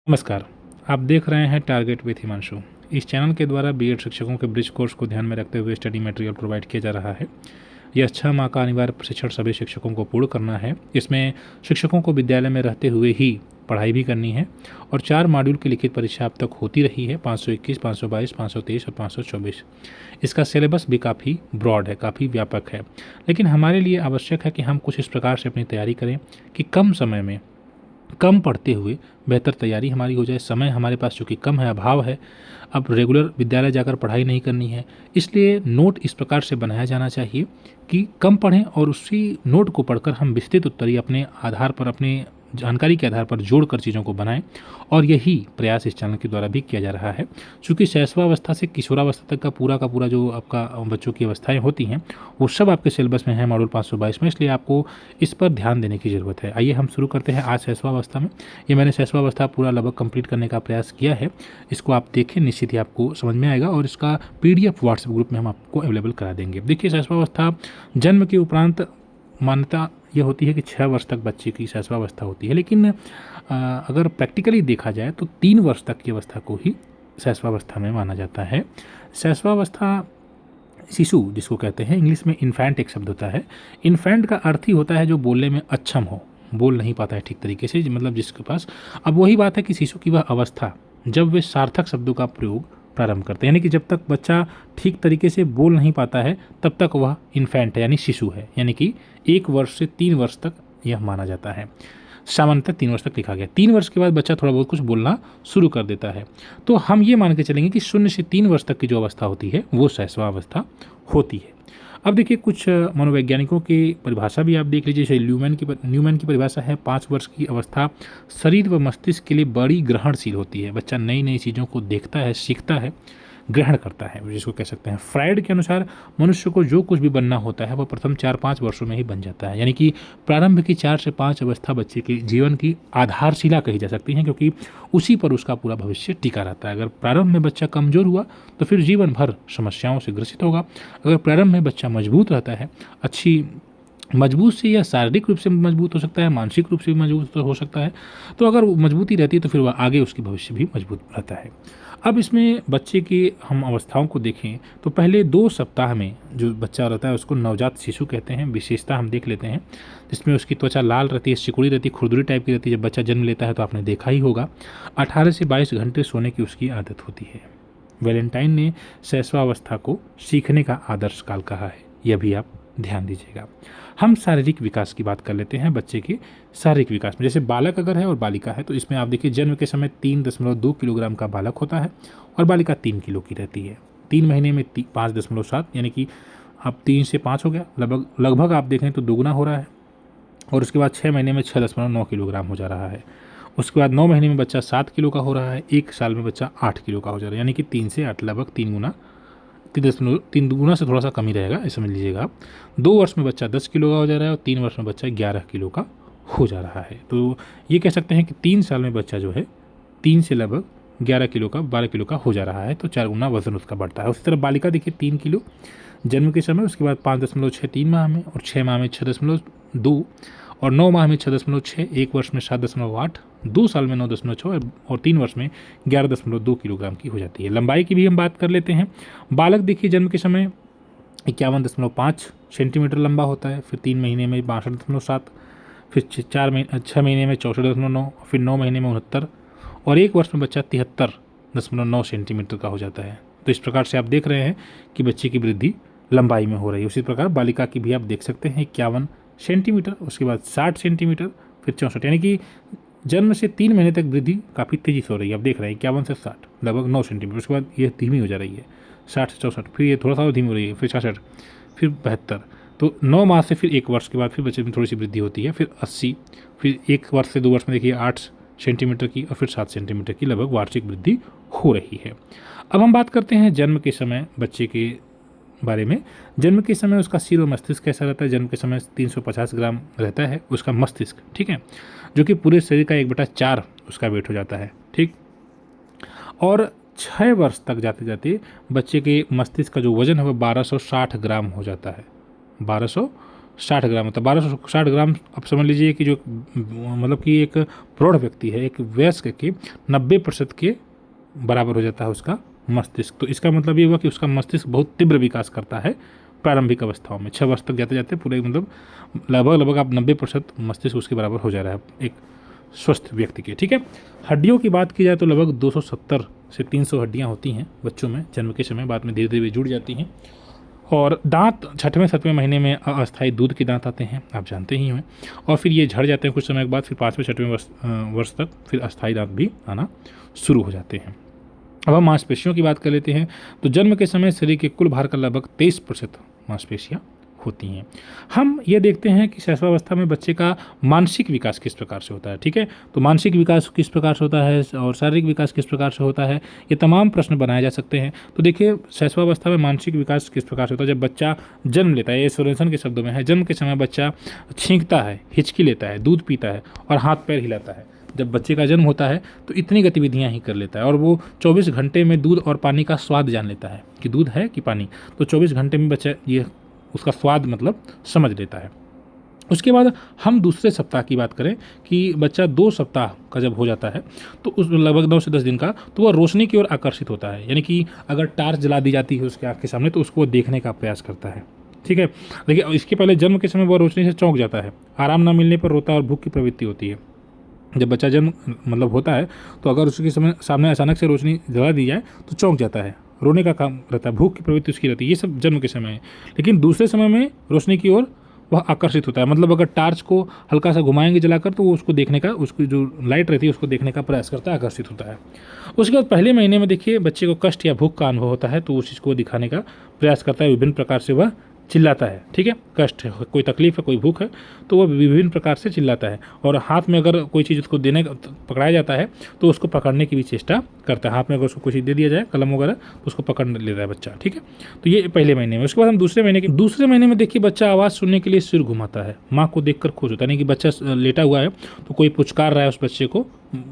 नमस्कार। आप देख रहे हैं टारगेट विथ हिमांशु। इस चैनल के द्वारा बीएड शिक्षकों के ब्रिज कोर्स को ध्यान में रखते हुए स्टडी मटेरियल प्रोवाइड किया जा रहा है। यह 6 माह का अनिवार्य प्रशिक्षण सभी शिक्षकों को पूर्ण करना है। इसमें शिक्षकों को विद्यालय में रहते हुए ही पढ़ाई भी करनी है और 4 मॉड्यूल की लिखित परीक्षा अब तक होती रही है, 521, 522, 523 और 524। इसका सिलेबस भी काफ़ी ब्रॉड है, काफ़ी व्यापक है, लेकिन हमारे लिए आवश्यक है कि हम कुछ इस प्रकार से अपनी तैयारी करें कि कम समय में कम पढ़ते हुए बेहतर तैयारी हमारी हो जाए। समय हमारे पास चूँकि कम है, अभाव है, अब रेगुलर विद्यालय जाकर पढ़ाई नहीं करनी है, इसलिए नोट इस प्रकार से बनाया जाना चाहिए कि कम पढ़ें और उसी नोट को पढ़कर हम विस्तृत उत्तरीय अपने आधार पर, अपने जानकारी के आधार पर जोड़कर चीज़ों को बनाएं। और यही प्रयास इस चैनल के द्वारा भी किया जा रहा है। चूँकि शैशवावस्था से किशोरावस्था तक का पूरा जो आपका बच्चों की अवस्थाएं होती हैं, वो सब आपके सिलेबस में है मॉड्यूल 522 में, इसलिए आपको इस पर ध्यान देने की ज़रूरत है। आइए हम शुरू करते हैं आज शैशवावस्था में। ये मैंने शैशवावस्था पूरा लगभग कंप्लीट करने का प्रयास किया है। इसको आप देखें, निश्चित ही आपको समझ में आएगा और इसका PDF व्हाट्सएप ग्रुप में हम आपको अवेलेबल करा देंगे। देखिए, शैशवावस्था जन्म के उपरांत मान्यता ये होती है कि 6 वर्ष तक बच्चे की शैशवावस्था होती है, लेकिन अगर प्रैक्टिकली देखा जाए तो 3 वर्ष तक की अवस्था को ही शैशवावस्था में माना जाता है। शैशवावस्था शिशु जिसको कहते हैं, इंग्लिश में इन्फेंट एक शब्द होता है। इन्फेंट का अर्थ ही होता है जो बोलने में अक्षम हो, बोल नहीं पाता है ठीक तरीके से, मतलब जिसके पास। अब वही बात है कि शिशु की वह अवस्था जब वे सार्थक शब्दों का प्रयोग प्रारंभ करते हैं, यानी कि जब तक बच्चा ठीक तरीके से बोल नहीं पाता है तब तक वह इन्फेंट है, यानी शिशु है। यानी कि 1 वर्ष से 3 वर्ष तक यह माना जाता है। सामान्यतः 3 वर्ष तक लिखा गया। 3 वर्ष के बाद बच्चा थोड़ा बहुत कुछ बोलना शुरू कर देता है। तो हम ये मान के चलेंगे कि 0 से 3 वर्ष तक की जो अवस्था होती है वो शैशवावस्था होती है। अब देखिए, कुछ मनोवैज्ञानिकों की परिभाषा भी आप देख लीजिए। जैसे न्यूमैन की परिभाषा है, 5 वर्ष की अवस्था शरीर व मस्तिष्क के लिए बड़ी ग्रहणशील होती है। बच्चा नई नई चीज़ों को देखता है, सीखता है, ग्रहण करता है, जिसको कह सकते हैं। फ्राइड के अनुसार मनुष्य को जो कुछ भी बनना होता है वह प्रथम 4-5 वर्षों में ही बन जाता है। यानी कि प्रारंभ की 4 से 5 अवस्था बच्चे के जीवन की आधारशिला कही जा सकती है, क्योंकि उसी पर उसका पूरा भविष्य टिका रहता है। अगर प्रारंभ में बच्चा कमज़ोर हुआ तो फिर जीवन भर समस्याओं से ग्रसित होगा। अगर प्रारंभ में बच्चा मजबूत रहता है, मजबूत से या शारीरिक रूप से मजबूत हो सकता है, मानसिक रूप से भी मजबूत हो सकता है, तो अगर मजबूती रहती है तो फिर वह आगे उसकी भविष्य भी मजबूत रहता है। अब इसमें बच्चे की हम अवस्थाओं को देखें तो पहले 2 सप्ताह में जो बच्चा रहता है उसको नवजात शिशु कहते हैं। विशेषता हम देख लेते हैं, जिसमें उसकी त्वचा लाल रहती है, सिकुड़ी रहती है, खुरदुरी टाइप की रहती है। जब बच्चा जन्म लेता है तो आपने देखा ही होगा, 18 से 22 घंटे सोने की उसकी आदत होती है। वैलेंटाइन ने शैशवावस्था को सीखने का आदर्श काल कहा है, यह भी आप ध्यान दीजिएगा। हम शारीरिक विकास की बात कर लेते हैं। बच्चे के शारीरिक विकास में जैसे बालक अगर है और बालिका है, तो इसमें आप देखिए जन्म के समय 3.2 किलोग्राम का बालक होता है और बालिका 3 किलो की रहती है। 3 महीने में 5.7, यानी कि अब 3 से 5 हो गया, लगभग आप देखें तो दोगुना हो रहा है। और उसके बाद 6 महीने में 6.9 किलोग्राम हो जा रहा है। उसके बाद 9 महीने में बच्चा 7 किलो का हो रहा है। 1 साल में बच्चा 8 किलो का हो जा रहा है, यानी कि 3 से 8 लगभग 3 गुना से थोड़ा सा कम ही रहेगा, ऐसा समझ लीजिएगा आप। 2 वर्ष में बच्चा 10 किलो का हो जा रहा है और 3 वर्ष में बच्चा 11 किलो का हो जा रहा है। तो ये कह सकते हैं कि 3 साल में बच्चा जो है 3 से लगभग 11 किलो का, 12 किलो का हो जा रहा है, तो 4 गुना वजन उसका बढ़ता है। उसी तरह बालिका देखिए 3 किलो जन्म के समय, उसके बाद 5.6 3 माह में, और 6 माह में 6.2, और 9 माह में 6.6, 1 वर्ष में 7.8, 2 साल में 9.6 और 3 वर्ष में 11.2 किलोग्राम की हो जाती है। लंबाई की भी हम बात कर लेते हैं। बालक देखिए जन्म के समय 51.5 सेंटीमीटर लंबा होता है, फिर 3 महीने में 62.7, फिर 6 महीने में 64.9, फिर 9 महीने में 69, और 1 वर्ष में बच्चा 73.9 सेंटीमीटर का हो जाता है। तो इस प्रकार से आप देख रहे हैं कि बच्चे की वृद्धि लंबाई में हो रही है। उसी प्रकार बालिका की भी आप देख सकते हैं 51 सेंटीमीटर, उसके बाद 60 सेंटीमीटर, फिर 64, यानी कि जन्म से 3 महीने तक वृद्धि काफ़ी तेज़ी से हो रही है। आप देख रहे हैं 51 से 60 लगभग 9 सेंटीमीटर। उसके बाद ये धीमी हो जा रही है, 60 से 64, फिर ये थोड़ा सा और धीमी हो रही है, फिर 66, फिर 72। तो 9 माह से फिर 1 वर्ष के बाद फिर बच्चे में थोड़ी सी वृद्धि होती है, फिर 80, फिर 1 वर्ष से 2 वर्ष में देखिए 8 सेंटीमीटर की और फिर 7 सेंटीमीटर की लगभग वार्षिक वृद्धि हो रही है। अब हम बात करते हैं जन्म के समय बच्चे के बारे में। जन्म के समय उसका सिर और मस्तिष्क कैसा रहता है? जन्म के समय 350 ग्राम रहता है उसका मस्तिष्क, ठीक है, जो कि पूरे शरीर का 1/4 उसका वेट हो जाता है, ठीक। और 6 वर्ष तक जाते जाते बच्चे के मस्तिष्क का जो वजन है वो 1260 ग्राम हो जाता है, 1260 1260 ग्राम होता है। 1260 ग्राम आप समझ लीजिए कि जो मतलब कि एक प्रौढ़ व्यक्ति है, एक वयस्क के 90% के बराबर हो जाता है उसका मस्तिष्क। तो इसका मतलब ये हुआ कि उसका मस्तिष्क बहुत तीव्र विकास करता है प्रारंभिक अवस्थाओं में। 6 वर्ष तक जाते जाते पूरे मतलब लगभग आप 90% मस्तिष्क उसके बराबर हो जा रहा है एक स्वस्थ व्यक्ति के, ठीक है। हड्डियों की बात की जाए तो लगभग 270 से 300 हड्डियाँ होती हैं बच्चों में जन्म के समय, बाद में धीरे धीरे जुड़ जाती हैं। और दांत 6वें-7वें महीने में अस्थायी दूध के दांत आते हैं, आप जानते ही हैं, और फिर ये झड़ जाते हैं कुछ समय के बाद। फिर 5वें-6वें वर्ष तक फिर अस्थायी दांत भी आना शुरू हो जाते हैं। अब हम मांसपेशियों की बात कर लेते हैं। तो जन्म के समय शरीर के कुल भार का लगभग 23% मांसपेशियाँ होती हैं। हम ये देखते हैं कि शैशवावस्था में बच्चे का मानसिक विकास किस प्रकार से होता है, ठीक है। तो मानसिक विकास किस प्रकार से होता है और शारीरिक विकास किस प्रकार से होता है, ये तमाम प्रश्न बनाए जा सकते हैं। तो देखिए, शैशवावस्था में मानसिक विकास किस प्रकार से होता है। जब बच्चा जन्म लेता है, ये सोरेंसन के शब्दों में है, जन्म के समय बच्चा छींकता है, हिचकी लेता है, दूध पीता है और हाथ पैर हिलाता है। जब बच्चे का जन्म होता है तो इतनी गतिविधियां ही कर लेता है और वो 24 घंटे में दूध और पानी का स्वाद जान लेता है कि दूध है कि पानी। तो 24 घंटे में बच्चा ये उसका स्वाद मतलब समझ लेता है। उसके बाद हम दूसरे सप्ताह की बात करें कि बच्चा 2 सप्ताह का जब हो जाता है तो उस लगभग 9 से 10 दिन का, तो वह रोशनी की ओर आकर्षित होता है। यानी कि अगर टार्च जला दी जाती है उसके आँख के सामने तो उसको देखने का प्रयास करता है, ठीक है। देखिए, इसके पहले जन्म के समय वह रोशनी से चौंक जाता है, आराम न मिलने पर रोता और भूख की प्रवृत्ति होती है। जब बच्चा जन्म मतलब होता है तो अगर उसके सामने अचानक से रोशनी जला दी जाए तो चौंक जाता है, रोने का काम रहता है, भूख की प्रवृत्ति उसकी रहती है। ये सब जन्म के समय है। लेकिन दूसरे समय में रोशनी की ओर वह आकर्षित होता है, मतलब अगर टार्च को हल्का सा घुमाएंगे जलाकर तो वो उसको देखने का, उसकी जो लाइट रहती है उसको देखने का प्रयास करता है, आकर्षित होता है। उसके बाद पहले महीने में देखिए बच्चे को कष्ट या भूख का अनुभव होता है तो उस चीज़ को दिखाने का प्रयास करता है, विभिन्न प्रकार से वह चिल्लाता है, ठीक है। कष्ट है, कोई तकलीफ है, कोई भूख है तो वह विभिन्न प्रकार से चिल्लाता है। और हाथ में अगर कोई चीज़ उसको देने का पकड़ाया जाता है तो उसको पकड़ने की भी चेष्टा करता है। हाथ में अगर उसको कोई चीज़ दे दिया जाए, कलम वगैरह, तो उसको पकड़ लेता है बच्चा, ठीक है। तो ये पहले महीने में। उसके बाद हम दूसरे महीने में देखिए बच्चा आवाज़ सुनने के लिए सिर घुमाता है, माँ को देखकर खुश होता है। यानी कि बच्चा लेटा हुआ है तो कोई पुचकार रहा है उस बच्चे को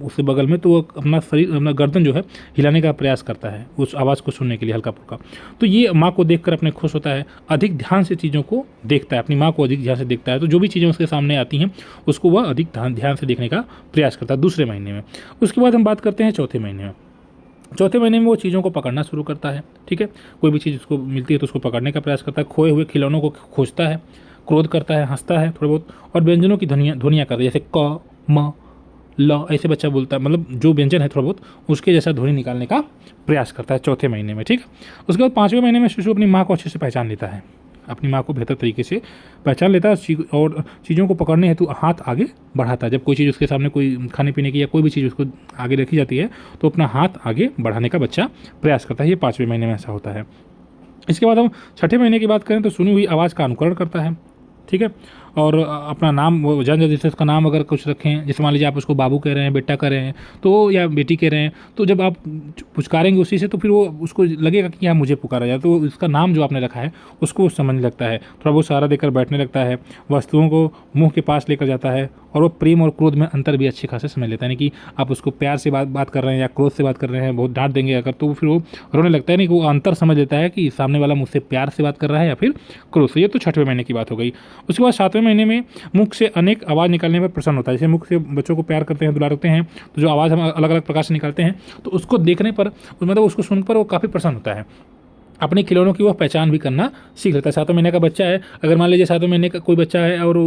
उसके बगल में, तो वो अपना शरीर, अपना गर्दन जो है हिलाने का प्रयास करता है उस आवाज़ को सुनने के लिए हल्का फुल्का। तो ये माँ को देखकर अपने खुश होता है, अधिक ध्यान से चीज़ों को देखता है, अपनी माँ को अधिक ध्यान से देखता है। तो जो भी चीज़ें उसके सामने आती हैं उसको वह अधिक ध्यान से देखने का प्रयास करता है दूसरे महीने में। उसके बाद हम बात करते हैं चौथे महीने में। चौथे महीने में वो चीज़ों को पकड़ना शुरू करता है, ठीक है। कोई भी चीज़ उसको मिलती है तो उसको पकड़ने का प्रयास करता है, खोए हुए खिलौनों को खोजता है, क्रोध करता है, हंसता है थोड़ा बहुत, और व्यंजनों की ध्वनियाँ करता है, जैसे क म ल ऐसे बच्चा बोलता है, मतलब जो व्यंजन है थोड़ा बहुत उसके जैसा ध्वनि निकालने का प्रयास करता है चौथे महीने में, ठीक है। उसके बाद 5वें महीने में शिशु अपनी माँ को अच्छे से पहचान लेता है, अपनी माँ को बेहतर तरीके से पहचान लेता है और चीज़ों को पकड़ने हेतु हाथ आगे बढ़ाता है। जब कोई चीज़ उसके सामने, कोई खाने पीने की या कोई भी चीज़ उसको आगे रखी जाती है तो अपना हाथ आगे बढ़ाने का बच्चा प्रयास करता है। ये 5वें महीने में ऐसा होता है। इसके बाद हम छठे महीने की बात करें तो सुनी हुई आवाज़ का अनुकरण करता है, ठीक है। और अपना नाम वो जान जाते, जैसे उसका नाम अगर कुछ रखें, जैसे मान लीजिए आप उसको बाबू कह रहे हैं, बेटा कह रहे हैं तो, या बेटी कह रहे हैं, तो जब आप पुचकारेंगे उसी से तो फिर वो उसको लगेगा कि यहाँ मुझे पुकारा जाए, तो उसका नाम जो आपने रखा है उसको समझने लगता है, थोड़ा बहुत सहारा देकर बैठने लगता है, वस्तुओं को मुंह के पास लेकर जाता है और वो प्रेम और क्रोध में अंतर भी अच्छे खासे समझ लेता है। यानी कि आप उसको प्यार से बात कर रहे हैं या क्रोध से बात कर रहे हैं, बहुत डांट देंगे अगर तो फिर वो रोने लगता है। नहीं कि वो अंतर समझ लेता है कि सामने वाला मुझसे प्यार से बात कर रहा है या फिर क्रोध से। ये तो 6वें महीने की बात हो गई। उसके बाद 7वें महीने में मुख से अनेक आवाज़ निकालने पर प्रसन्न होता है। जैसे मुख से बच्चों को प्यार करते हैं, दुलारते हैं तो जो आवाज़ हम अलग अलग प्रकार से निकालते हैं तो उसको देखने पर, मतलब उसको सुनकर वो काफ़ी प्रसन्न होता है। अपने खिलौनों की वह पहचान भी करना सीख लेता है। 7वें महीने का बच्चा है, अगर मान लीजिए 7वें महीने का कोई बच्चा है और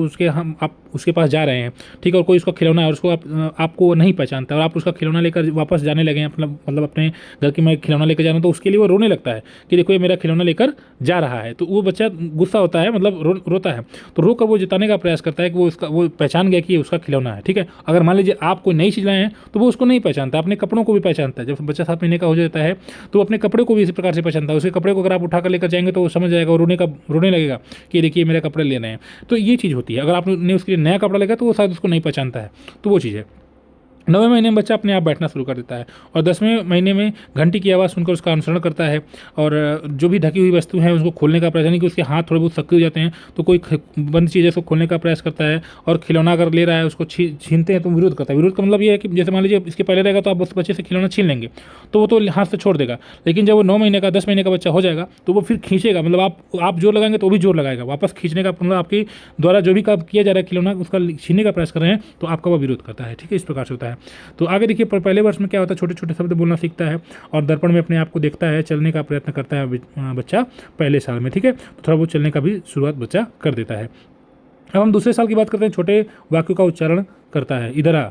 आप उसके पास जा रहे हैं, ठीक है, और कोई उसका खिलौना है और उसको आपको नहीं पहचानता और आप उसका खिलौना लेकर वापस जाने लगे हैं, मतलब अपने घर की मैं खिलौना लेकर जा रहा हूँ, तो उसके लिए वो रोने लगता है कि देखो ये मेरा खिलौना लेकर जा रहा है। तो वो बच्चा गुस्सा होता है, मतलब रोता है, तो रो कर वो जताने का प्रयास करता है कि वो पहचान गया कि ये उसका खिलौना है, ठीक है। अगर मान लीजिए आप कोई नई चीज़ लाए हैं तो वो उसको नहीं पहचानता, अपने कपड़ों को भी पहचानता है। जब बच्चा 7 महीने का हो जाता है तो अपने कपड़े को भी इसी प्रकार से पहचानता है। उसके कपड़े को अगर आप उठाकर लेकर जाएंगे तो वो समझ जाएगा और रोने लगेगा कि देखिए मेरे कपड़े लेने हैं। तो ये चीज़ होती है। अगर आपने उसके लिए नया कपड़ा लेगा तो वो शायद उसको नहीं पहचानता है, तो वो चीज़ है। 9वें महीने में बच्चा अपने आप बैठना शुरू कर देता है और 10वें महीने में घंटी की आवाज़ सुनकर उसका अनुसरण करता है और जो भी ढकी हुई वस्तु है उसको खोलने का प्रयास, यानी कि उसके हाथ थोड़े बहुत सक्रिय हो जाते हैं तो कोई बंद चीज़ है उसको खोलने का प्रयास करता है। और खिलौना अगर ले रहा है उसको छीनते हैं तो विरोध करता है। विरोध का मतलब ये है कि जैसे मान लीजिए इसके पहले रहेगा तो आप उस बच्चे से खिलौना छीन लेंगे तो वो तो हाथ से छोड़ देगा, लेकिन जब वो 9 महीने का 10 महीने का बच्चा हो जाएगा तो वो फिर खींचेगा, मतलब आप जोर लगाएंगे तो भी जोर लगाएगा, वापस खींचने का मतलब आपके द्वारा जो भी काम किया जा रहा है खिलौना उसका छीनने का प्रयास कर रहे हैं तो आपका वो विरोध करता है। ठीक है, इस प्रकार से होता है। तो आगे देखिए पहले वर्ष में क्या होता है, छोटे छोटे शब्द बोलना सीखता है और दर्पण में अपने आप को देखता है, चलने का प्रयत्न करता है बच्चा पहले साल में। ठीक है, तो थोड़ा बहुत चलने का भी शुरुआत बच्चा कर देता है। अब हम दूसरे साल की बात करते हैं, छोटे वाक्यों का उच्चारण करता है, इधर आ,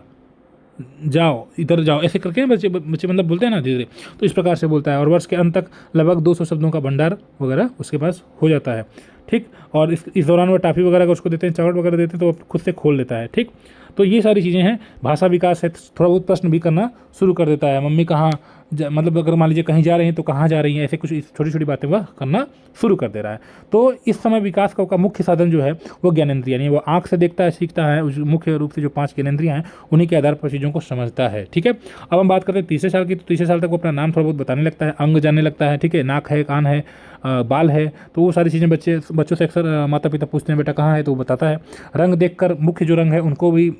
जाओ, इधर जाओ, ऐसे करके बच्चे बच्चे मतलब बोलते हैं ना धीरे धीरे, तो इस प्रकार से बोलता है। और वर्ष के अंत तक लगभग 200 शब्दों का भंडार वगैरह उसके पास हो जाता है। ठीक, और इस दौरान वो टाफी वगैरह का उसको देते हैं, चावट वगैरह देते हैं तो वो खुद से खोल लेता है। ठीक, तो ये सारी चीज़ें हैं। भाषा विकास है, थोड़ा बहुत प्रश्न भी करना शुरू कर देता है, मम्मी कहाँ मतलब अगर मान लीजिए कहीं जा रही हैं तो कहाँ जा रही हैं, ऐसे कुछ छोटी छोटी बातें वह करना शुरू कर दे रहा है। तो इस समय विकास का मुख्य साधन जो है वो ज्ञानेंद्रिय, यानी वो आँख से देखता है, सीखता है, मुख्य रूप से जो 5 ज्ञानेंद्रियाँ हैं उन्हीं के आधार पर चीज़ों को समझता है। ठीक है, अब हम बात करते हैं तीसरे साल की, तो तीसरे साल तक वो अपना नाम थोड़ा बहुत बताने लगता है, अंग जानने लगता है। ठीक है, नाक है, कान है, बाल है, तो वो सारी चीज़ें बच्चों से अक्सर माता पिता पूछते हैं बेटा कहाँ है, तो वो बताता है। रंग देखकर, मुख्य जो रंग है उनको भी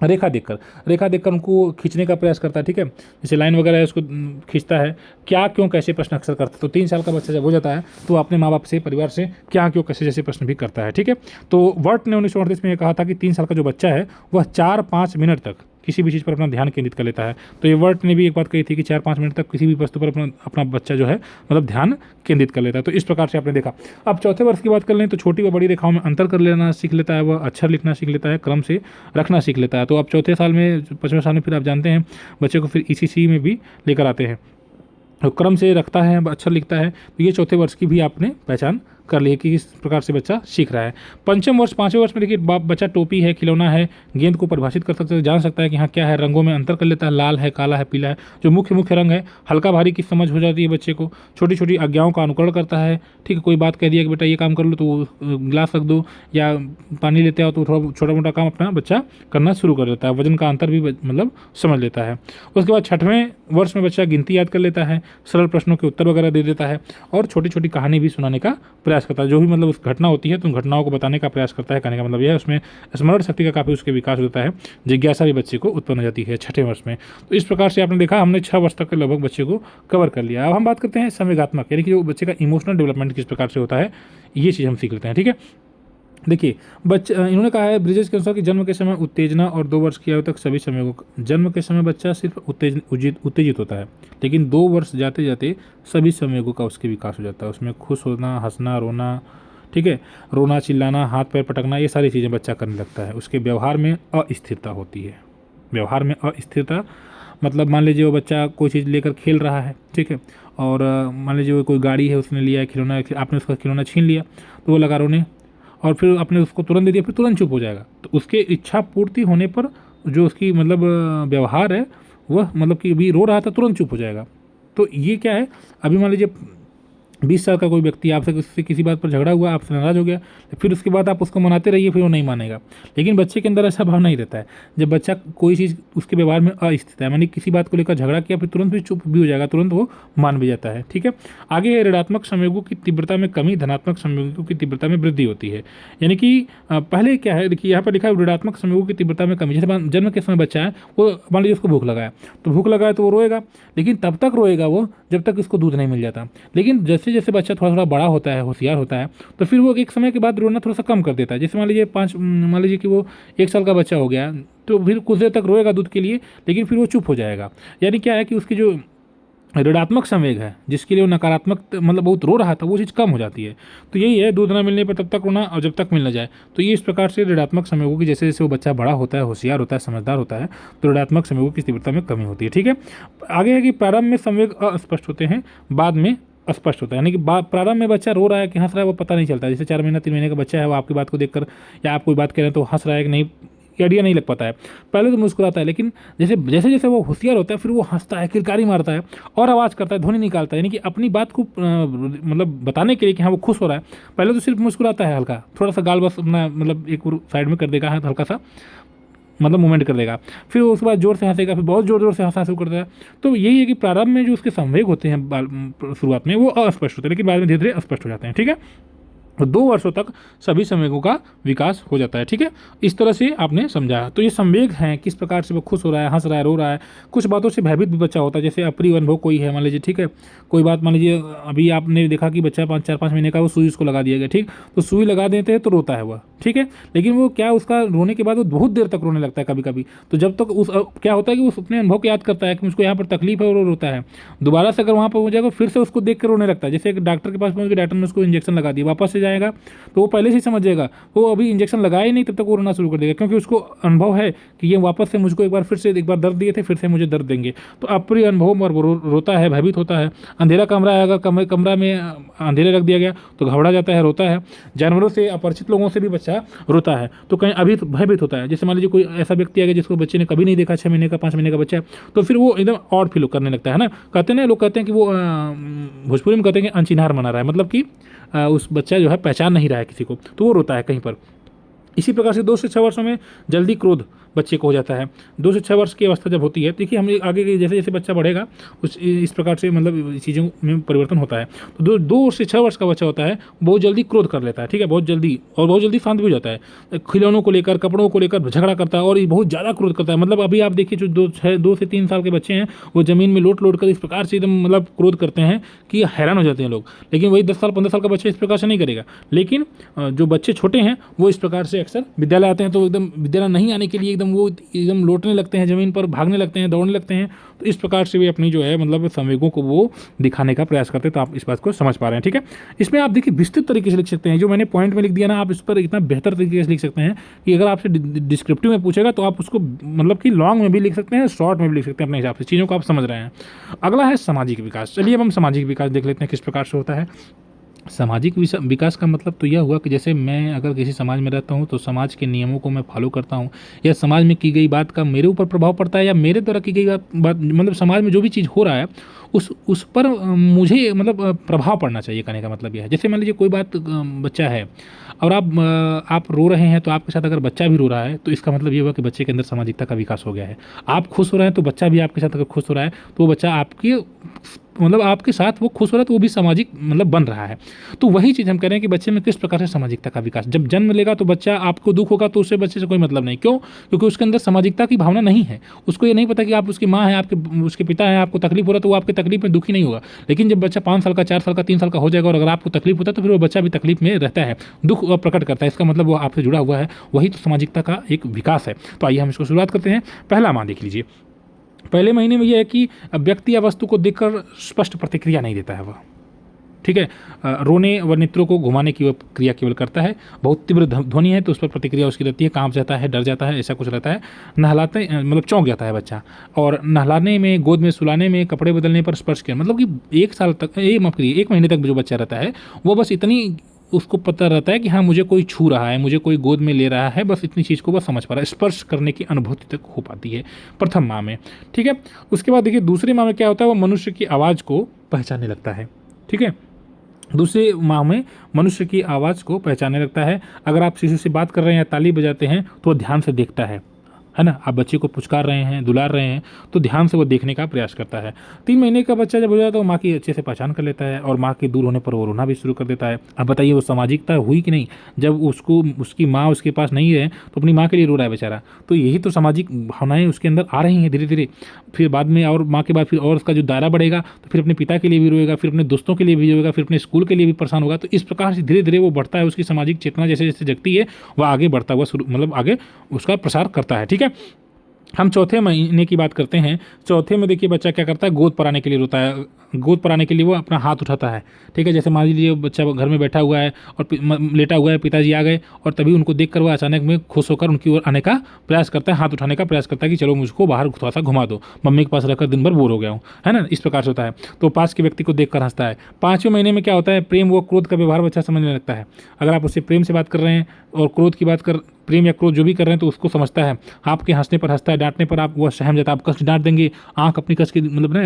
रेखा देखकर उनको खींचने का प्रयास करता है। ठीक है, जैसे लाइन वगैरह है उसको खींचता है। क्या क्यों कैसे प्रश्न अक्सर करता है, तो 3 साल का बच्चा जब हो जाता है तो अपने माँ बाप से, परिवार से क्या क्यों कैसे जैसे प्रश्न भी करता है। ठीक है, तो वर्ट ने 1938 में ये कहा था कि 3 साल का जो बच्चा है वह 4-5 मिनट तक किसी भी चीज़ पर अपना ध्यान केंद्रित कर लेता है। तो ये वर्ट ने भी एक बात कही थी कि 4-5 मिनट तक किसी भी वस्तु पर अपना बच्चा जो है मतलब ध्यान केंद्रित कर लेता है। तो इस प्रकार से आपने देखा। अब चौथे वर्ष की बात कर लें तो छोटी व बड़ी रेखाओं में अंतर कर लेना सीख लेता है, वह अक्षर लिखना सीख लेता है, क्रम से रखना सीख लेता है। तो अब चौथे साल में, 5वें साल में फिर आप जानते हैं बच्चे को फिर ECC में भी लेकर आते हैं, तो क्रम से रखता है, अक्षर लिखता है। तो ये चौथे वर्ष की भी आपने पहचान कर ली कि किस प्रकार से बच्चा सीख रहा है। पंचम वर्ष, 5वें वर्ष में देखिए बच्चा टोपी है, खिलौना है, गेंद को परिभाषित कर सकता है, जान सकता है कि हाँ क्या है, रंगों में अंतर कर लेता है, लाल है, काला है, पीला है, जो मुख्य रंग है। हल्का भारी की समझ हो जाती है बच्चे को, छोटी छोटी आज्ञाओं का अनुकरण करता है। ठीक है, कोई बात कह दिया कि बेटा ये काम कर लो तो गिलास रख दो, या पानी लेते आओ, तो थोड़ा छोटा मोटा काम अपना बच्चा करना शुरू कर देता है। वजन का अंतर भी मतलब समझ लेता है। उसके बाद 6वें वर्ष में बच्चा गिनती याद कर लेता है, सरल प्रश्नों के उत्तर वगैरह दे देता है और छोटी छोटी कहानी भी सुनाने का प्रयास करता है। जो भी मतलब उस घटना होती है तो उन घटनाओं को बताने का प्रयास करता है। कहने का मतलब यह है उसमें स्मरण शक्ति का काफ़ी उसके विकास होता है, जिज्ञासा भी बच्चे को उत्पन्न हो जाती है 6ठे वर्ष में। तो इस प्रकार से आपने देखा हमने 6 वर्ष तक के लगभग बच्चे को कवर कर लिया। अब हम बात करते हैं संवेगात्मक, यानी कि जो बच्चे का इमोशनल डेवलपमेंट किस प्रकार से होता है, ये चीज़ हम सीख लेते हैं। ठीक है, देखिए इन्होंने कहा है ब्रिजेश के अनुसार कि जन्म के समय उत्तेजना और 2 वर्ष की आयु तक सभी संवेगों, जन्म के समय बच्चा सिर्फ उत्तेजित होता है, लेकिन 2 वर्ष जाते जाते सभी संवेगों का उसके विकास हो जाता है। उसमें खुश होना, हंसना, रोना, ठीक है, रोना, चिल्लाना, हाथ पैर पटकना, ये सारी चीज़ें बच्चा करने लगता है। उसके व्यवहार में अस्थिरता होती है। व्यवहार में अस्थिरता मतलब मान लीजिए वो बच्चा कोई चीज़ लेकर खेल रहा है, ठीक है, और मान लीजिए वो कोई गाड़ी है उसने लिया है, खिलौना, आपने उसका खिलौना छीन लिया तो वो लगा रोने, और फिर आपने उसको तुरंत दे दिया, फिर तुरंत चुप हो जाएगा। तो उसके इच्छा पूर्ति होने पर जो उसकी मतलब व्यवहार है वह मतलब कि अभी रो रहा था तुरंत चुप हो जाएगा। तो ये क्या है, अभी मान लीजिए 20 साल का कोई व्यक्ति आपसे उससे किसी बात पर झगड़ा हुआ, आपसे नाराज़ हो गया, फिर उसके बाद आप उसको मनाते रहिए, फिर वो नहीं मानेगा। लेकिन बच्चे के अंदर ऐसा भाव नहीं रहता है। जब बच्चा कोई चीज़ उसके व्यवहार में अस्थिर है, मानी किसी बात को लेकर झगड़ा किया, फिर तुरंत भी चुप भी हो जाएगा, तुरंत वो मान भी जाता है। ठीक है, आगे ऋणात्मक संयोगों की तीव्रता में कमी, धनात्मक संयोगों की तीव्रता में वृद्धि होती है। यानी कि पहले क्या है, देखिए यहाँ पर लिखा है ऋणात्मक संयोगों की तीव्रता में कमी। जैसे जन्म के समय बच्चा है, वो मान लीजिए उसको भूख लगा है, तो भूख लगा है तो वो रोएगा, लेकिन तब तक रोएगा वो जब तक उसको दूध नहीं मिल जाता। लेकिन जैसे जैसे बच्चा थोड़ा थोड़ा बड़ा होता है, होशियार होता है, तो फिर वो एक समय के बाद रोना थोड़ा सा कम कर देता है। जैसे मान लीजिए कि वो 1 साल का बच्चा हो गया, तो फिर कुछ देर तक रोएगा दूध के लिए, लेकिन फिर वो चुप हो जाएगा। यानी क्या है कि उसकी जो ऋणात्मक संवेग है, जिसके लिए वो नकारात्मक मतलब बहुत रो रहा था, वो चीज़ कम हो जाती है। तो यही है, दूध ना मिलने पर तब तक रोना और जब तक मिल न जाए। तो ये इस प्रकार से ऋणात्मक संवेगों की, जैसे जैसे वो बच्चा बड़ा होता है, होशियार होता है, समझदार होता है, तो ऋणात्मक संवेगों की तीव्रता में कमी होती है। ठीक है, आगे है कि प्रारंभ में संवेग अस्पष्ट होते हैं, बाद में स्पष्ट होता है। यानी कि प्रारंभ में बच्चा रो रहा है कि हंस रहा है, वो पता नहीं चलता। जैसे 4 महीना 3 महीने का बच्चा है, वो आपकी बात को देखकर या आप कोई बात कह रहे हैं तो हंस रहा है कि नहीं, आइडिया नहीं लग पाता है। पहले तो मुस्कुराता है, लेकिन जैसे जैसे वो होशियार होता है, फिर वो हंसता है, किरकारी मारता है और आवाज़ करता है, ध्वनि निकालता है, यानी कि अपनी बात को मतलब बताने के लिए कि हाँ वो खुश हो रहा है। पहले तो सिर्फ मुस्कुराता है, हल्का थोड़ा सा गाल बस अपना मतलब एक साइड में कर देगा, है हल्का सा मतलब मूवमेंट कर देगा, फिर उसके बाद जोर से हंसेगा, फिर बहुत जोर जोर से हंसना शुरू कर देगा। तो यही है कि प्रारंभ में जो उसके संवेग होते हैं शुरुआत में वो अस्पष्ट होते हैं, लेकिन बाद में धीरे धीरे स्पष्ट हो जाते हैं। ठीक है, तो 2 वर्षों तक सभी संवेगों का विकास हो जाता है। ठीक है, इस तरह से आपने समझा। तो ये संवेग हैं, किस प्रकार से वो खुश हो रहा है, हंस रहा है, रो रहा है। कुछ बातों से भयभीत भी बच्चा होता है, जैसे अप्रिय अनुभव कोई है मान लीजिए, ठीक है, कोई बात मान लीजिए अभी आपने देखा कि बच्चा 4-5 महीने का, वो सुई उसको लगा दिया गया, ठीक, तो सुई लगा देते हैं तो रोता है वह, ठीक है, लेकिन वो क्या उसका रोने के बाद वो बहुत देर तक रोने लगता है कभी कभी। तो जब तक उस क्या होता है कि उस अपने अनुभव को याद करता है कि मुझको यहाँ पर तकलीफ है और वो रोता है, दोबारा से अगर वहाँ पर हो जाएगा फिर से उसको देख कर रोने लगता है। जैसे एक डॉक्टर के पास पहुँच के डॉक्टर ने उसको इंजेक्शन लगा दिया, वापस से जाएगा तो वो पहले से समझ जाएगा, वो अभी इंजेक्शन लगाया ही नहीं तब तक वो रोना शुरू कर देगा, क्योंकि उसको अनुभव है कि ये वापस से मुझको एक बार दर्द दिए थे, फिर से मुझे दर्द देंगे। तो अप्रिय अनुभव और रोता है, भयभीत होता है। अंधेरा कमरा है, अगर कमरा में अंधेरे रख दिया गया तो घबरा जाता है, रोता है। जानवरों से, अपरिचित लोगों से भी बच्चा रोता है। तो कहीं अभी भयभीत होता है, जैसे मान लीजिए कोई ऐसा व्यक्ति आ गया जिसको बच्चे ने कभी नहीं देखा, 6 महीने का 5 महीने का बच्चा है, तो फिर वो एकदम ऑड फील करने लगता है ना। कहते हैं लोग कहते हैं कि वो भोजपुरी में कहते हैं कि अनचिन्हार मना रहा है, मतलब कि उस बच्चा जो है पहचान नहीं रहा है किसी को, तो वो रोता है कहीं पर। इसी प्रकार से 2 से 6 वर्षों में जल्दी क्रोध बच्चे को हो जाता है। 2 से 6 वर्ष की अवस्था जब होती है, देखिए हम आगे के जैसे जैसे बच्चा बढ़ेगा इस प्रकार से मतलब चीज़ों में परिवर्तन होता है। तो 2 से 6 वर्ष का बच्चा होता है, बहुत जल्दी क्रोध कर लेता है, ठीक है, बहुत जल्दी, और बहुत जल्दी शांत भी हो जाता है। खिलौनों को लेकर, कपड़ों को लेकर झगड़ा करता है और ये बहुत ज़्यादा क्रोध करता है। मतलब अभी आप देखिए जो 2 से 3 साल के बच्चे हैं वो ज़मीन में लोट कर इस प्रकार से एकदम मतलब क्रोध करते हैं कि हैरान हो जाते हैं लोग। लेकिन वही 10 साल 15 साल का बच्चा इस प्रकार से नहीं करेगा। लेकिन जो बच्चे छोटे हैं वो इस प्रकार से अक्सर विद्यालय आते हैं तो एकदम विद्यालय नहीं आने के लिए एकदम लौटने लगते हैं, ज़मीन पर भागने लगते हैं, दौड़ने लगते हैं। तो इस प्रकार से वे अपनी जो है मतलब संवेगों को वो दिखाने का प्रयास करते हैं। तो आप इस बात को समझ पा रहे हैं, ठीक है। इसमें आप देखिए विस्तृत तरीके से लिख सकते हैं, जो मैंने पॉइंट में लिख दिया ना, आप इस पर इतना बेहतर तरीके से लिख सकते हैं कि अगर आपसे डिस्क्रिप्टिव में पूछेगा तो आप उसको मतलब कि लॉन्ग में भी लिख सकते हैं, शॉर्ट में भी लिख सकते हैं, अपने हिसाब से चीज़ों को आप समझ रहे हैं। अगला है सामाजिक विकास। चलिए अब हम सामाजिक विकास देख लेते हैं किस प्रकार से होता है। सामाजिक विकास का मतलब तो यह हुआ कि जैसे मैं अगर किसी समाज में रहता हूँ तो समाज के नियमों को मैं फॉलो करता हूँ, या समाज में की गई बात का मेरे ऊपर प्रभाव पड़ता है, या मेरे द्वारा की गई बात मतलब समाज में जो भी चीज़ हो रहा है उस पर मुझे मतलब प्रभाव पड़ना चाहिए। कहने का मतलब यह है, जैसे मान लीजिए कोई बात बच्चा है और आप रो रहे हैं, तो आपके साथ अगर बच्चा भी रो रहा है तो इसका मतलब ये हुआ कि बच्चे के अंदर सामाजिकता का विकास हो गया है। आप खुश हो रहे हैं तो बच्चा भी आपके साथ अगर खुश हो रहा है तो वो बच्चा आपके साथ वो खुश हो रहा है तो वो भी सामाजिक मतलब बन रहा है। तो वही चीज़ हम कह रहे हैं कि बच्चे में किस प्रकार से सामाजिकता का विकास। जब जन्म लेगा तो बच्चा, आपको दुख होगा तो उससे बच्चे से कोई मतलब नहीं। क्यों? क्योंकि उसके अंदर सामाजिकता की भावना नहीं है। उसको ये नहीं पता कि आप उसकी माँ है, उसके पिता है, आपको तकलीफ हो रहा है तो वो आपकी तकलीफ में दुखी नहीं होगा। लेकिन जब बच्चा 5 साल का, 4 साल का, 3 साल का हो जाएगा और अगर आपको तकलीफ होता है तो फिर वो बच्चा भी तकलीफ में रहता है, दुख प्रकट करता है। इसका मतलब वो आपसे जुड़ा हुआ है, वही तो सामाजिकता का एक विकास है। तो आइए हम इसको शुरुआत करते हैं। पहला माह देख लीजिए। पहले महीने में यह है कि व्यक्ति या वस्तु को देखकर स्पष्ट प्रतिक्रिया नहीं देता है वह, ठीक है। रोने व नेत्रों को घुमाने की वह क्रिया केवल करता है। बहुत तीव्र ध्वनि है तो उस पर प्रतिक्रिया उसकी रहती है, कांप जाता है, डर जाता है, ऐसा कुछ रहता है। नहलाते मतलब चौंक जाता है बच्चा, और नहलाने में, गोद में सुलाने में, कपड़े बदलने पर स्पर्श किया, मतलब कि 1 साल तक, एक महीने तक जो बच्चा रहता है वो बस इतनी उसको पता रहता है कि हाँ मुझे कोई छू रहा है, मुझे कोई गोद में ले रहा है, बस इतनी चीज़ को बस समझ पा रहा है। स्पर्श करने की अनुभूति तक हो पाती है प्रथम माह में, ठीक है। उसके बाद देखिए दूसरे माह में क्या होता है, वो मनुष्य की आवाज़ को पहचानने लगता है, ठीक है। दूसरे माह में मनुष्य की आवाज़ को पहचानने लगता है। अगर आप शिशु से बात कर रहे हैं या ताली बजाते हैं तो वो ध्यान से देखता है ना। आप बच्चे को पुचकार रहे हैं, दुलार रहे हैं तो ध्यान से वो देखने का प्रयास करता है। 3 महीने का बच्चा जब हो जाता है तो माँ की अच्छे से पहचान कर लेता है, और माँ के दूर होने पर वो रोना भी शुरू कर देता है। अब बताइए वो सामाजिकता हुई कि नहीं? जब उसकी माँ उसके पास नहीं है तो अपनी माँ के लिए रो रहा है बेचारा। तो यही तो सामाजिक भावनाएं उसके अंदर आ रही हैं धीरे धीरे। फिर बाद में, और माँ के बाद फिर और उसका जो दायरा बढ़ेगा तो फिर अपने पिता के लिए भी रोएगा, फिर अपने दोस्तों के लिए भी रोएगा, फिर अपने स्कूल के लिए भी परेशान होगा। तो इस प्रकार से धीरे धीरे वो बढ़ता है, उसकी सामाजिक चेतना जैसे जैसे जगती है वह आगे बढ़ता हुआ मतलब आगे उसका प्रसार करता है, ठीक है। हम चौथे महीने की बात करते हैं। चौथे में देखिए बच्चा क्या करता है, गोद पर आने के लिए रोता है। गोद पर आने के लिए वो अपना हाथ उठाता है, ठीक है। जैसे मान लीजिए बच्चा घर में बैठा हुआ है और लेटा हुआ है, पिताजी आ गए और तभी उनको देखकर वो अचानक में खुश होकर उनकी ओर आने का प्रयास करता है, हाथ उठाने का प्रयास करता है कि चलो मुझको बाहर थोड़ा सा घुमा दो, मम्मी के पास रहकर दिन भर बोर हो गया हूँ, है ना। इस प्रकार से होता है। तो पास के व्यक्ति को देखकर हंसता है। 5वें महीने में क्या होता है, प्रेम व क्रोध का व्यवहार बच्चा समझने लगता है। अगर आप उससे प्रेम से बात कर रहे हैं और क्रोध की बात प्रेम या क्रोध जो भी कर रहे हैं तो उसको समझता है। आपके हंसने पर हंसता है, डांटने पर आप वह सहम जाता है। आप कस डांट देंगे, आँख अपनी कस के मतलब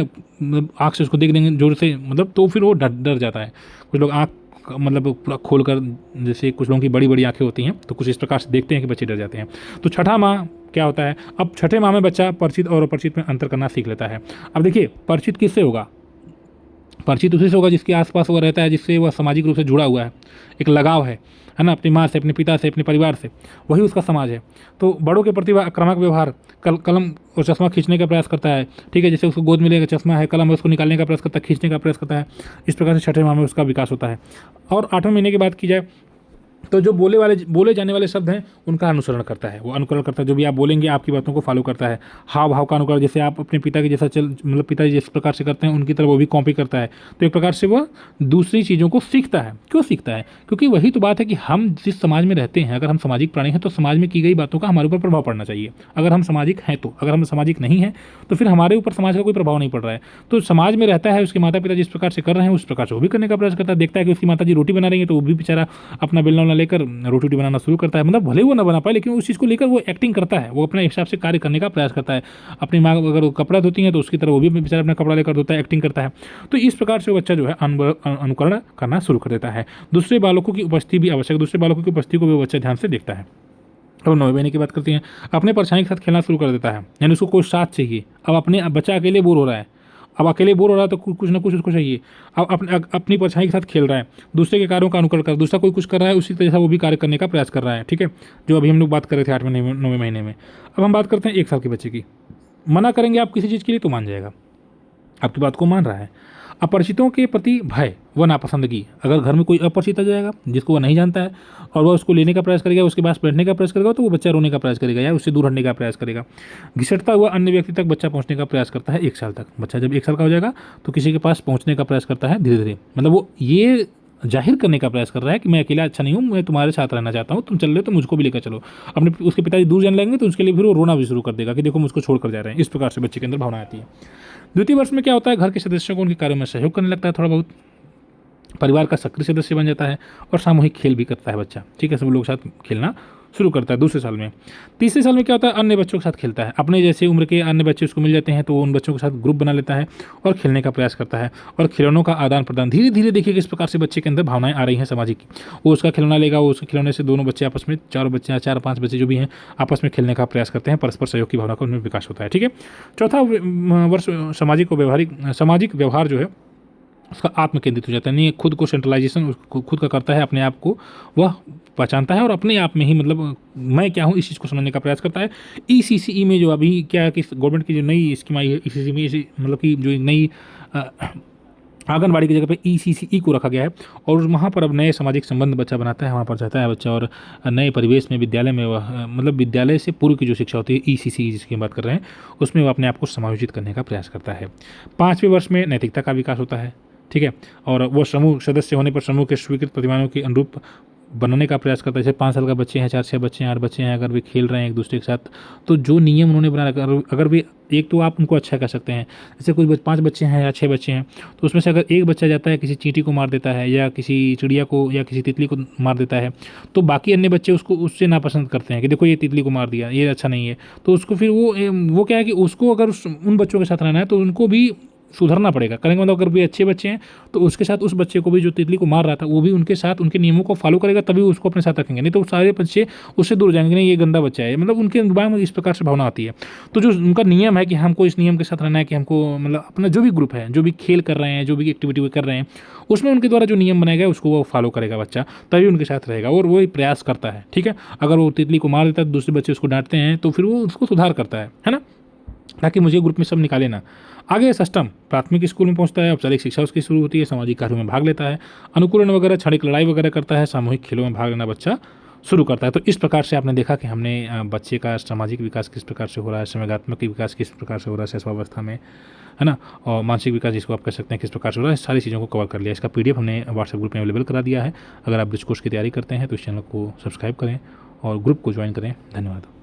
ना आँख से उसको देख देंगे जोर से, मतलब तो फिर वो डर जाता है। कुछ लोग आँख मतलब पूरा खोलकर, जैसे कुछ लोगों की बड़ी बड़ी आंखें होती हैं तो कुछ इस प्रकार से देखते हैं कि बच्चे डर जाते हैं। तो छठा माह क्या होता है, अब छठे माह में बच्चा परिचित और अपरिचित में अंतर करना सीख लेता है। अब देखिए परिचित किससे होगा, परिचित उसी से होगा जिसके आसपास वो रहता है, जिससे वह सामाजिक रूप से जुड़ा हुआ है, एक लगाव है ना, अपनी माँ से, अपने पिता से, अपने परिवार से, वही उसका समाज है। तो बड़ों के प्रति आक्रामक व्यवहार, कलम और चश्मा खींचने का प्रयास करता है, ठीक है, जैसे उसको गोद में लेकर चश्मा है, कलम है, उसको निकालने का प्रयास करता है, खींचने का प्रयास करता है। इस प्रकार से छठे माह में उसका विकास होता है। और 8वें महीने की बात की जाए तो जो बोले जाने वाले शब्द हैं उनका अनुसरण करता है, वो अनुकरण करता है, जो भी आप बोलेंगे आपकी बातों को फॉलो करता है। हाव भाव का अनुकरण, जैसे आप अपने पिता के जैसा मतलब पिताजी जिस प्रकार से करते हैं उनकी तरह वो भी कॉपी करता है। तो एक प्रकार से वह दूसरी चीज़ों को सीखता है। क्यों सीखता है? क्योंकि वही तो बात है कि हम जिस समाज में रहते हैं, अगर हम सामाजिक प्राणी हैं तो समाज में की गई बातों का हमारे ऊपर प्रभाव पड़ना चाहिए। अगर हम सामाजिक हैं तो, अगर हम सामाजिक नहीं हैं तो फिर हमारे ऊपर समाज का कोई प्रभाव नहीं पड़ रहा है। तो समाज में रहता है, उसके माता पिता जिस प्रकार से कर रहे हैं उस प्रकार से वो भी करने का प्रयास करता है। देखता है कि उसकी माता जी रोटी बना रही है तो वो भी बेचारा अपना बेलना लेकर रोटी बनाना शुरू करता है। मतलब भले वो ना बना पाए लेकिन उस चीज़ को लेकर वो एक्टिंग करता है, वो अपने हिसाब से कार्य करने का प्रयास करता है। अपनी माँ अगर वो कपड़ा धोती है तो उसकी तरह वो भी बेचारा अपना कपड़ा लेकर धोता है, एक्टिंग करता है। तो इस प्रकार से वो बच्चा जो है अनुकरण करना शुरू कर देता है। दूसरे बालकों की उपस्थिति भी आवश्यक, दूसरे बालकों की उपस्थिति को भी बच्चा ध्यान से देखता है। अब 9वें महीने की बात करते हैं, अपने परछाई के साथ खेलना शुरू कर देता है, यानी उसको कोई साथ चाहिए। अब अपने बच्चा अकेले बोर हो रहा है, अब अकेले बोर हो रहा है तो कुछ ना कुछ उसको चाहिए। अब अपनी परछाई के साथ खेल रहा है, दूसरे के कार्यों का अनुकरण कर, दूसरा कोई कुछ कर रहा है उसी तरह से वो भी कार्य करने का प्रयास कर रहा है, ठीक है, जो अभी हम लोग बात कर रहे थे 8वें 9वें महीने में। अब हम बात करते हैं 1 साल के बच्चे की। मना करेंगे आप किसी चीज़ के लिए तो मान जाएगा, आपकी बात को मान रहा है। अपरिचितों के प्रति भय व नापसंदगी, अगर घर में कोई अपरिचित आ जाएगा जिसको वह नहीं जानता है और वह उसको लेने का प्रयास करेगा, उसके पास बैठने का प्रयास करेगा तो वो बच्चा रोने का प्रयास करेगा या उससे दूर हटने का प्रयास करेगा। घिसटता हुआ अन्य व्यक्ति तक बच्चा पहुंचने का प्रयास करता है 1 साल तक। बच्चा जब 1 साल का हो जाएगा तो किसी के पास पहुंचने का प्रयास करता है धीरे धीरे, मतलब वो ये जाहिर करने का प्रयास कर रहा है कि मैं अकेला अच्छा नहीं हूँ, मैं तुम्हारे साथ रहना चाहता हूँ, तुम चल रहे हो तो मुझको भी लेकर चलो। अपने उसके पिताजी दूर जाने लगेंगे तो उसके लिए फिर वो रोना भी शुरू कर देगा कि देखो मुझको छोड़कर जा रहे हैं। इस प्रकार से बच्चे के अंदर भावना आती है। द्वितीय वर्ष में क्या होता है, घर के सदस्यों को उनके कार्यों में सहयोग करने लगता है, थोड़ा बहुत परिवार का सक्रिय सदस्य बन जाता है और सामूहिक खेल भी करता है बच्चा, ठीक है, सब लोगों के साथ खेलना शुरू करता है 2 साल में। 3 साल में क्या होता है, अन्य बच्चों के साथ खेलता है, अपने जैसे उम्र के अन्य बच्चे उसको मिल जाते हैं तो वो उन बच्चों के साथ ग्रुप बना लेता है और खेलने का प्रयास करता है और खिलौनों का आदान प्रदान। धीरे धीरे देखिए किस प्रकार से बच्चे के अंदर भावनाएं आ रही हैं सामाजिक की। वो उसका खिलौना लेगा, वो उसके खिलौने से दोनों बच्चे आपस में, 4-5 बच्चे जो भी हैं आपस में खेलने का प्रयास करते हैं, परस्पर सहयोग की भावना का उनमें विकास होता है, ठीक है। चौथा वर्ष सामाजिक व्यवहार जो है उसका आत्म केंद्रित हो जाता है, नहीं खुद को सेंट्रलाइजेशन खुद का करता है, अपने आप को वह पहचानता है और अपने आप में ही मतलब मैं क्या हूँ इस चीज़ को समझने का प्रयास करता है। ECCE में जो अभी क्या है कि गवर्नमेंट की जो नई स्कीम आई है ECCE में, मतलब कि जो नई आंगनबाड़ी की जगह पे ECCE को रखा गया है और वहाँ पर अब नए सामाजिक संबंध बच्चा बनाता है, वहाँ पर जाता है बच्चा और नए परिवेश में विद्यालय में वह मतलब विद्यालय से पूर्व की जो शिक्षा होती है ECCE जिसकी बात कर रहे हैं उसमें वह अपने आप को समायोजित करने का प्रयास करता है। 5वें वर्ष में नैतिकता का विकास होता है, ठीक है, और वो समूह सदस्य होने पर समूह के स्वीकृत प्रतिमानों के अनुरूप बनाने का प्रयास करता है। जैसे 5 साल का बच्चे हैं, 4-6 बच्चे हैं, 8 बच्चे हैं, अगर वे खेल रहे हैं एक दूसरे के साथ तो जो नियम उन्होंने बना रखा, अगर वे एक तो आप उनको अच्छा कह सकते हैं, जैसे कुछ 5 बच्चे हैं या 6 बच्चे हैं तो उसमें से अगर एक बच्चा जाता है किसी चींटी को मार देता है या किसी चिड़िया को या किसी तितली को मार देता है तो बाकी अन्य बच्चे उसको उससे नापसंद करते हैं कि देखो ये तितली को मार दिया, ये अच्छा नहीं है। तो उसको फिर वो क्या है कि उसको अगर उन बच्चों के साथ रहना है तो उनको भी सुधरना पड़ेगा, करेंगे मतलब अगर भी अच्छे बच्चे हैं तो उसके साथ उस बच्चे को भी जो तितली को मार रहा था वो भी उनके साथ उनके नियमों को फॉलो करेगा तभी उसको अपने साथ रखेंगे, नहीं तो सारे बच्चे उससे दूर जाएंगे, नहीं ये गंदा बच्चा है, मतलब उनके दिमाग में इस प्रकार से भावना आती है। तो जो उनका नियम है कि हमको इस नियम के साथ रहना है कि हमको मतलब अपना जो भी ग्रुप है, जो भी खेल कर रहे हैं, जो भी एक्टिविटी कर रहे हैं उसमें उनके द्वारा जो नियम बनाया गया उसको वो फॉलो करेगा बच्चा, तभी उनके साथ रहेगा और वो प्रयास करता है, ठीक है। अगर वो तितली को मार देता है दूसरे बच्चे उसको डांटते हैं तो फिर वो उसको सुधार करता है ना, ताकि मुझे ग्रुप में सब निकाले ना। आगे सष्टम प्राथमिक स्कूल में पहुंचता है, औपचारिक शिक्षा उसकी शुरू होती है, सामाजिक कार्यों में भाग लेता है, अनुकूलन वगैरह क्षणिक लड़ाई वगैरह करता है, सामूहिक खेलों में भाग लेना बच्चा शुरू करता है। तो इस प्रकार से आपने देखा कि हमने बच्चे का सामाजिक विकास किस प्रकार से हो रहा है, संवेगात्मक विकास किस प्रकार से हो रहा है शैशवावस्था में, है ना, और मानसिक विकास जिसको आप कह सकते हैं किस प्रकार से हो रहा है, सारी चीज़ों को कवर कर लिया। इसका PDF हमने व्हाट्सएप ग्रुप में अवेलेबल करा दिया है। अगर आप ब्रिज कोर्स की तैयारी करते हैं तो इस चैनल को सब्सक्राइब करें और ग्रुप को ज्वाइन करें। धन्यवाद।